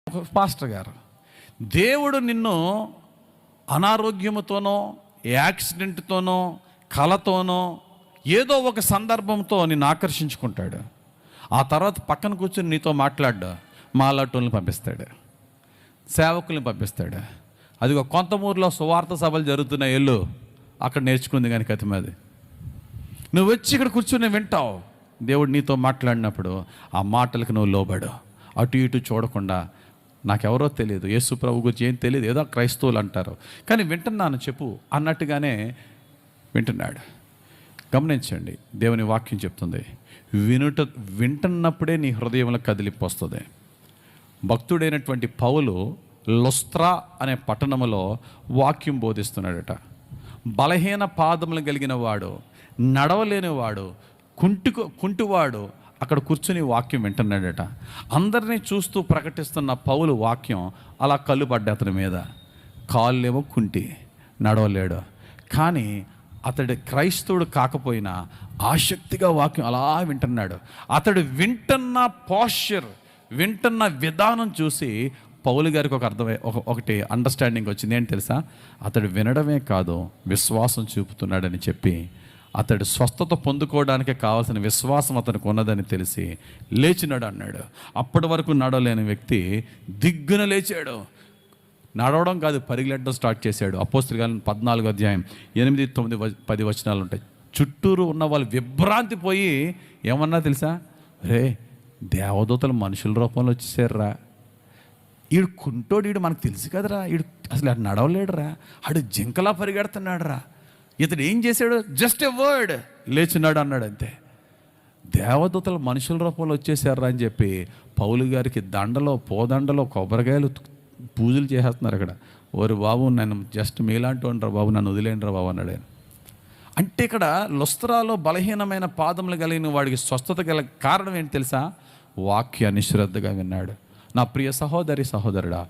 ఒక పాస్టర్ గారు, దేవుడు నిన్ను అనారోగ్యముతోనో, యాక్సిడెంట్తోనో, కలతోనో, ఏదో ఒక సందర్భంతో నిన్ను ఆకర్షించుకుంటాడు. ఆ తర్వాత పక్కన కూర్చొని నీతో మాట్లాడ్డా మాలాటోళ్ళని పంపిస్తాడు, సేవకుల్ని పంపిస్తాడు. అదిగో కొంతమూరులో సువార్త సభలు జరుగుతున్నాయి, ఎల్లు అక్కడ నేర్చుకుంది కానీ కతిమది. నువ్వు వచ్చి ఇక్కడ కూర్చొని వింటావు. దేవుడు నీతో మాట్లాడినప్పుడు ఆ మాటలకు నువ్వు లోబడు. అటు ఇటు చూడకుండా, నాకెవరో తెలియదు, యేసు ప్రభు గురించి ఏం తెలియదు, ఏదో క్రైస్తవులు అంటారు కానీ వింటున్నాను చెప్పు అన్నట్టుగానే వింటున్నాడు. గమనించండి, దేవుని వాక్యం చెప్తుంది, వింటున్నప్పుడే నీ హృదయంలో కదిలింపు వస్తుంది. భక్తుడైనటువంటి పౌలు లుస్త్రా అనే పట్టణంలో వాక్యం బోధిస్తున్నాడట. బలహీన పాదములు కలిగిన వాడు, నడవలేనివాడు, కుంటివాడు అక్కడ కూర్చుని వాక్యం వింటున్నాడట. అందరినీ చూస్తూ ప్రకటిస్తున్న పౌలు వాక్యం అలా కళ్ళు పడ్డా అతని మీద. కాళ్ళేమో కుంటి, నడవలేడు. కానీ అతడు క్రైస్తవుడు కాకపోయినా ఆసక్తిగా వాక్యం అలా వింటున్నాడు. అతడు వింటున్న పోస్చర్, వింటున్న విధానం చూసి పౌలు గారికి ఒకటి అండర్స్టాండింగ్ వచ్చింది. ఏంటి తెలుసా? అతడు వినడమే కాదు, విశ్వాసం చూపుతున్నాడని చెప్పి, అతడు స్వస్థత పొందుకోవడానికి కావాల్సిన విశ్వాసం అతనికి ఉన్నదని తెలిసి లేచినాడు అన్నాడు. అప్పటి వరకు నడవలేని వ్యక్తి దిగ్గున లేచాడు. నడవడం కాదు, పరిగెట్టడం స్టార్ట్ చేశాడు. అపోస్తలుల 14వ అధ్యాయం 8, 9, 10 వచనాలు ఉంటాయి. చుట్టూరు ఉన్న వాళ్ళు విభ్రాంతి పోయి ఏమన్నా తెలుసా? రే, దేవదూతలు మనుషుల రూపంలో వచ్చేసారురా, ఈడు కుంటోడు, ఈడు మనకు తెలుసు కదరా, ఈడు అసలు ఆడు నడవలేడురా, ఆడు జింకలా పరిగెడుతున్నాడు రా, ఇతడు ఏం చేశాడు? జస్ట్ ఎ వర్డ్, లేచున్నాడు అన్నాడు అంతే. దేవదూతలు మనుషుల రూపంలో వచ్చేసారా అని చెప్పి పౌలు గారికి దండలో, పోదండలో, కొబ్బరికాయలు పూజలు చేసేస్తున్నారు అక్కడ. ఓరు బాబు, నేను జస్ట్ మీలాంటి ఉండరా బాబు, నన్ను వదిలేండిరా బాబు అన్నాడు ఆయన. అంటే ఇక్కడ లుస్త్రాలో బలహీనమైన పాదములు కలిగిన వాడికి స్వస్థత గల కారణం ఏంటి తెలుసా? వాక్యాన్ని శ్రద్ధగా విన్నాడు. నా ప్రియ సహోదరి, సహోదరుడా,